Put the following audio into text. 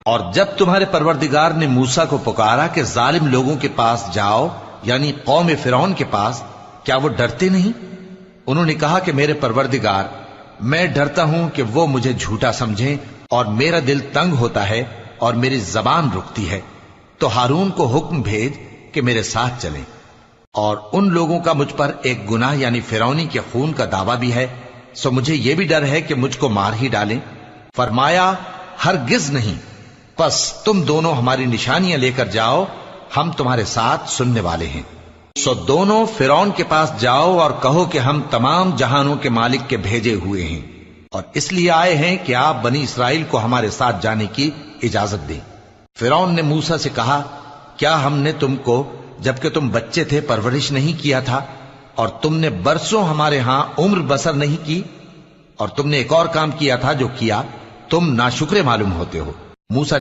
اور جب تمہارے پروردگار نے موسیٰ کو پکارا کہ ظالم لوگوں کے پاس جاؤ، یعنی قوم فرعون کے پاس، کیا وہ ڈرتے نہیں؟ انہوں نے کہا کہ میرے پروردگار، میں ڈرتا ہوں کہ وہ مجھے جھوٹا سمجھیں، اور میرا دل تنگ ہوتا ہے اور میری زبان رکتی ہے، تو ہارون کو حکم بھیج کہ میرے ساتھ چلیں۔ اور ان لوگوں کا مجھ پر ایک گناہ یعنی فرعونی کے خون کا دعویٰ بھی ہے، سو مجھے یہ بھی ڈر ہے کہ مجھ کو مار ہی ڈالیں۔ فرمایا ہرگز نہیں، پس تم دونوں ہماری نشانیاں لے کر جاؤ، ہم تمہارے ساتھ سننے والے ہیں۔ سو دونوں فرعون کے پاس جاؤ اور کہو کہ ہم تمام جہانوں کے مالک کے بھیجے ہوئے ہیں، اور اس لیے آئے ہیں کہ آپ بنی اسرائیل کو ہمارے ساتھ جانے کی اجازت دیں۔ فرعون نے موسیٰ سے کہا، کیا ہم نے تم کو جبکہ تم بچے تھے پرورش نہیں کیا تھا، اور تم نے برسوں ہمارے ہاں عمر بسر نہیں کی؟ اور تم نے ایک اور کام کیا تھا جو کیا، تم ناشکرے معلوم ہوتے ہو۔ موسیٰ